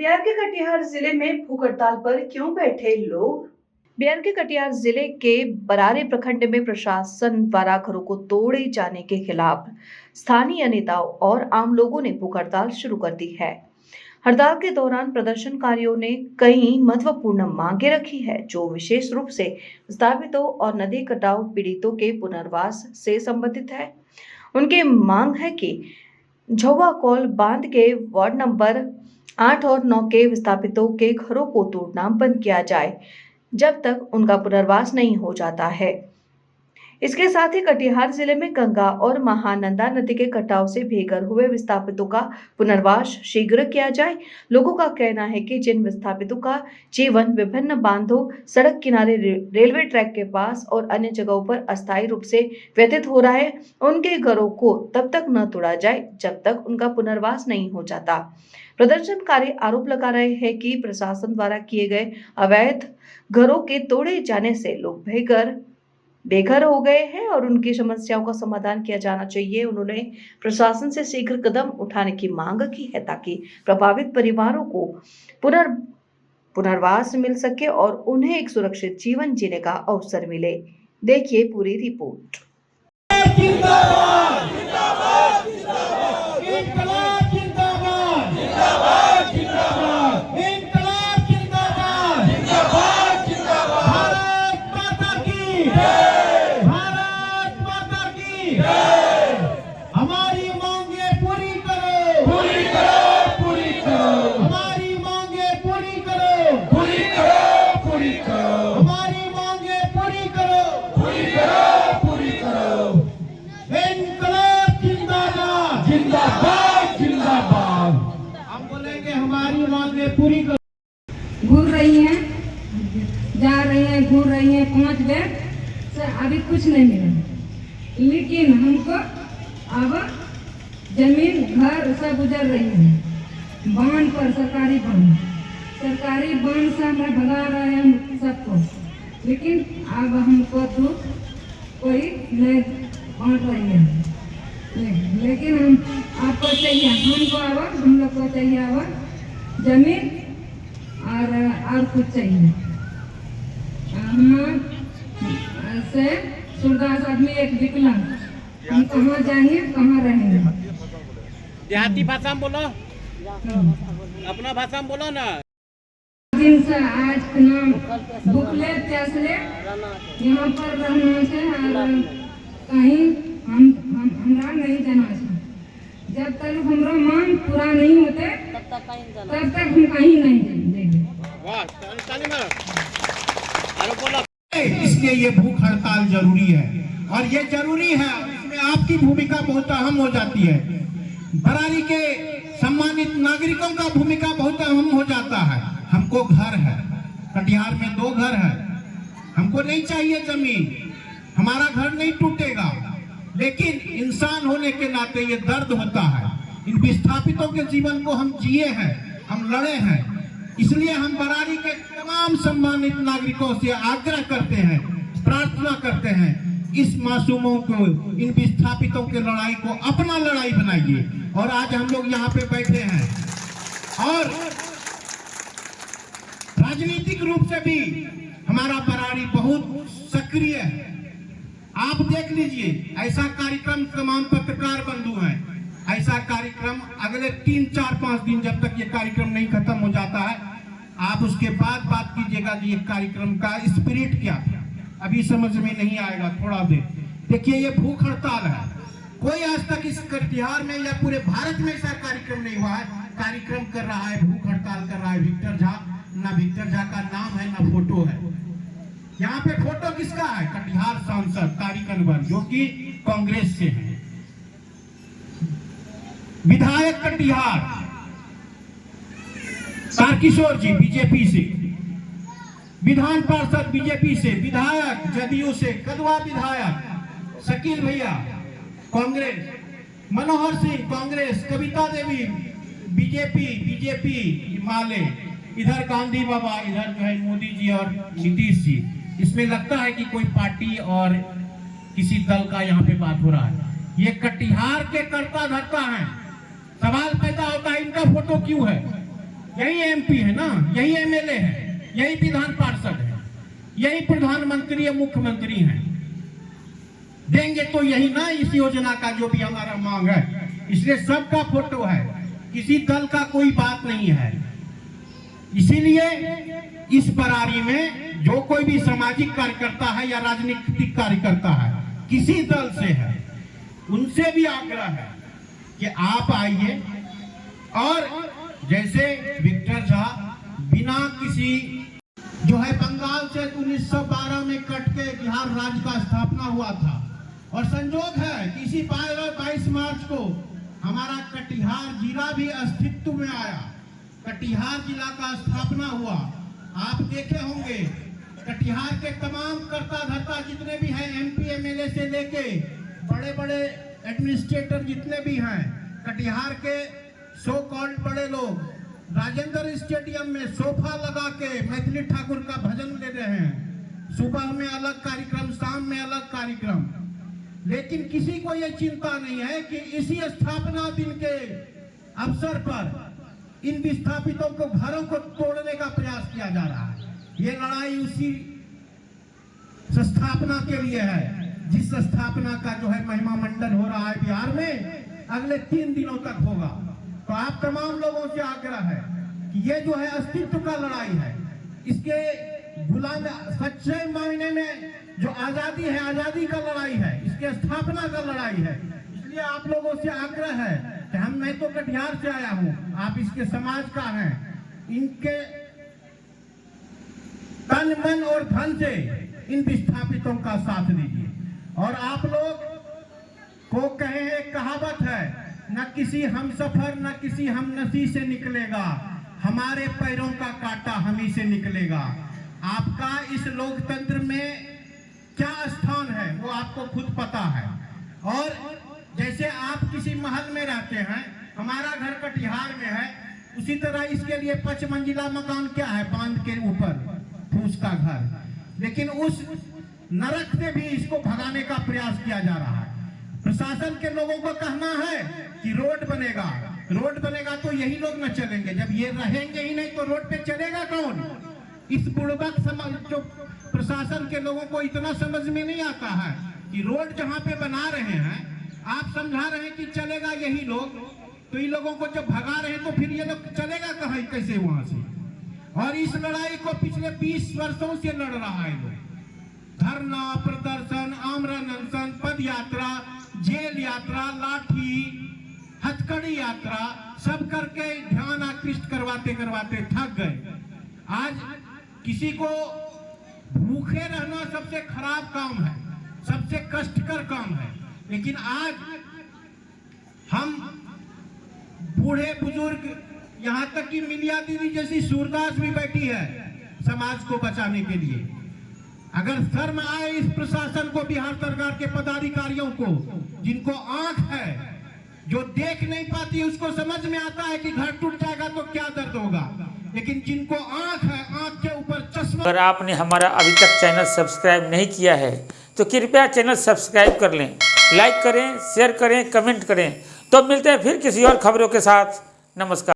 बिहार के कटिहार जिले में भूख हड़ताल पर क्यों बैठे लोग? बिहार के कटिहार जिले के बरारी प्रखंड में प्रशासन द्वारा घरों को तोड़े जाने के खिलाफ स्थानीय नेताओं और आम लोगों ने भूख हड़ताल शुरू कर दी है। हड़ताल के दौरान प्रदर्शनकारियों ने कई महत्वपूर्ण मांगे रखी है, जो विशेष रूप से विस्थापितों और नदी कटाव पीड़ितों के पुनर्वास से संबंधित है। उनकी मांग है कि झौवा कौल बांध के वार्ड नंबर 8 और 9 के विस्थापितों के घरों को तोड़ना बंद किया जाए, जब तक उनका पुनर्वास नहीं हो जाता है। इसके साथ ही कटिहार जिले में गंगा और महानंदा नदी के कटाव से बेघर हुए विस्थापितों का पुनर्वास शीघ्र किया जाए। लोगों का कहना है कि जिन विस्थापितों का जीवन विभिन्न बांधों, सड़क किनारे, रेलवे ट्रैक के पास और अन्य जगहों पर अस्थायी रूप से व्यतीत हो रहा है, उनके घरों को तब तक न तोड़ा जाए जब तक उनका पुनर्वास नहीं हो जाता। प्रदर्शनकारी आरोप लगा रहे हैं कि प्रशासन द्वारा किए गए अवैध घरों के तोड़े जाने से लोग बेघर हो गए हैं और उनकी समस्याओं का समाधान किया जाना चाहिए। उन्होंने प्रशासन से शीघ्र कदम उठाने की मांग की है ताकि प्रभावित परिवारों को पुनर्वास मिल सके और उन्हें एक सुरक्षित जीवन जीने का अवसर मिले। देखिए पूरी रिपोर्ट। हमारी मांगे पूरी करो, पूरी करो, पूरी करो। हमारी मांगे पूरी करो, पूरी करो, पूरी करो। हमारी मांगे पूरी करो, पूरी करो, पूरी करो। इनकलाब जिंदाबाद, जिंदाबाद, जिंदाबाद। हम बोलेंगे हमारी मांगे पूरी करो। घूर रही हैं, जा रही हैं, घूर रही हैं 5 बेर से अभी कुछ नहीं मिला, लेकिन हमको अब जमीन घर सब उजड़ रही है। बांध पर सरकारी बांध से हमें भगा रहे हैं सबको, लेकिन अब हमको तो कोई नहीं बांट रही है। लेकिन हम आपको चाहिए, हमको अब हम लोग को चाहिए अब जमीन और कुछ चाहिए। हम से सूरदास आदमी एक विकलांग, हम कहाँ जाएंगे, कहाँ रहेंगे? देहाती भाषा में बोलो, अपना भाषा में बोलो ना। दिन से आज नाम भूखले प्यासले यहाँ पर रहना से और कहीं हमरा नहीं जाना है। जब तक हमारा मांग पूरा नहीं होते तब तक हम कहीं नहीं जाएंगे। वाह, ताली मारो। अरे बोलो। इसलिए ये भूख हड़ताल जरूरी है और ये जरूरी है, इसमें आपकी भूमिका बहुत अहम हो जाती है। बरारी के सम्मानित नागरिकों का भूमिका बहुत अहम हो जाता है। हमको घर है, कटिहार में 2 घर है, हमको नहीं चाहिए जमीन, हमारा घर नहीं टूटेगा, लेकिन इंसान होने के नाते ये दर्द होता है। इन विस्थापितों के जीवन को हम जिए हैं, हम लड़े हैं, इसलिए हम बरारी के तमाम सम्मानित नागरिकों से आग्रह करते हैं, प्रार्थना करते हैं, इस मासूमों को, इन विस्थापितों के लड़ाई को अपना लड़ाई बनाइए। और आज हम लोग यहाँ पे बैठे हैं और राजनीतिक रूप से भी हमारा बरारी बहुत सक्रिय है। आप देख लीजिए, ऐसा कार्यक्रम तमाम पत्रकार बंधु हैं, ऐसा कार्यक्रम अगले 3, 4, 5 दिन जब तक ये कार्यक्रम नहीं खत्म हो जाता है, आप उसके बाद बात कीजिएगा कि ये कार्यक्रम का स्पिरिट क्या था। अभी समझ में नहीं आएगा, थोड़ा देर देखिए। ये भूख हड़ताल है, कोई आज तक इस कटिहार में या पूरे भारत में ऐसा कार्यक्रम नहीं हुआ है। कार्यक्रम कर रहा है, भूख हड़ताल कर रहा है विक्टर झा। ना विक्टर झा का नाम है, ना फोटो है। यहाँ पे फोटो किसका है? कटिहार सांसद तारिक अनवर, जो कि कांग्रेस से है। विधायक कटिहार तारकिशोर जी बीजेपी से, विधान पार्षद बीजेपी से, विधायक जदयू से, कदवा विधायक शकील भैया कांग्रेस, मनोहर सिंह कांग्रेस, कविता देवी बीजेपी माले, इधर गांधी बाबा, इधर जो है मोदी जी और नीतीश जी। इसमें लगता है कि कोई पार्टी और किसी दल का यहाँ पे बात हो रहा है। ये कटिहार के कर्ता धर्ता हैं। सवाल पैदा होता है, इनका फोटो क्यों है? यही एमपी है ना, यही एमएलए है, यही विधान पार्षद है, यही प्रधानमंत्री या मुख्यमंत्री हैं। देंगे तो यही ना इस योजना का जो भी हमारा मांग है। इसलिए सबका फोटो है, किसी दल का कोई बात नहीं है। इसीलिए इस बरारी में जो कोई भी सामाजिक कार्यकर्ता है या राजनीतिक कार्यकर्ता है, किसी दल से है, उनसे भी आग्रह है कि आप आइए और जैसे विक्टर झा बिना किसी जो है बंगाल से 1912 में कट के बिहार राज्य का स्थापना हुआ था, और संजोग है कि इसी 22 मार्च को हमारा कटिहार जिला भी अस्तित्व में आया। कटिहार जिला का स्थापना हुआ। आप देखे होंगे कटिहार के तमाम कर्ता धर्ता जितने भी हैं, एमपी एमएलए से लेके बड़े बड़े एडमिनिस्ट्रेटर जितने भी हैं, कटिहार के सो कॉल्ड बड़े लोग राजेंद्र स्टेडियम में सोफा लगा के मैथिली ठाकुर का भजन दे रहे हैं। सुबह में अलग कार्यक्रम, शाम में अलग कार्यक्रम। लेकिन किसी को यह चिंता नहीं है कि इसी स्थापना दिन के अवसर पर इन विस्थापितों को घरों को तोड़ने का प्रयास किया जा रहा है। ये लड़ाई उसी स्थापना के लिए है जिस स्थापना का जो है महिमा मंडन हो रहा है बिहार में, अगले 3 दिनों तक होगा। तो आप तमाम लोगों से आग्रह है कि ये जो है अस्तित्व का लड़ाई है, इसके गुलाम सच्चे मायने में जो आजादी है, आजादी का लड़ाई है, इसके स्थापना का लड़ाई है। इसलिए आप लोगों से आग्रह है कि मैं तो कटिहार से आया हूँ, आप इसके समाज का हैं, इनके तन मन और धन से इन विस्थापितों का साथ दीजिए। और आप लोग को कहे एक कहावत है, न किसी हम सफर न किसी हम नसी से निकलेगा, हमारे पैरों का कांटा हम ही से निकलेगा। आपका इस लोकतंत्र में क्या स्थान है वो आपको खुद पता है। और जैसे आप किसी महल में रहते हैं, हमारा घर कटिहार में है, उसी तरह इसके लिए 5 मंजिला मकान क्या है, बांध के ऊपर फूस का घर। लेकिन उस नरक से भी इसको भगाने का प्रयास किया जा रहा है। प्रशासन के लोगों को कहना है कि रोड बनेगा, रोड बनेगा तो यही लोग न चलेंगे। जब ये रहेंगे ही नहीं तो रोड पे चलेगा कौन? इस बुड़बक समाज जो प्रशासन के लोगों को इतना समझ में नहीं आता है कि रोड जहाँ पे बना रहे हैं, आप समझा रहे हैं कि चलेगा यही लोग, तो इन लोगों को जब भगा रहे हैं तो फिर ये लोग चलेगा कहाँ, कैसे वहां से? और इस लड़ाई को पिछले 20 वर्षों से लड़ रहा है लोग। धरना, प्रदर्शन, आमरण अनशन, पद यात्रा, जेल यात्रा, लाठी, हथकड़ी यात्रा, सब करके ध्यान आकृष्ट करवाते करवाते थक गए। आज किसी को भूखे रहना सबसे खराब काम है, सबसे कष्टकर काम है। लेकिन आज हम बूढ़े बुजुर्ग, यहाँ तक कि मिलिया दीदी जैसी सूरदास भी बैठी है समाज को बचाने के लिए। अगर शर्म आए इस प्रशासन को, बिहार सरकार के पदाधिकारियों को, जिनको आंख है, जो देख नहीं पाती, उसको समझ में आता है कि घर टूट जाएगा तो क्या दर्द होगा। लेकिन जिनको आंख है, आंख के ऊपर चश्मा। अगर आपने हमारा अभी तक चैनल सब्सक्राइब नहीं किया है तो कृपया चैनल सब्सक्राइब कर लें, लाइक करें, शेयर करें, कमेंट करें। तो मिलते हैं फिर किसी और खबरों के साथ। नमस्कार।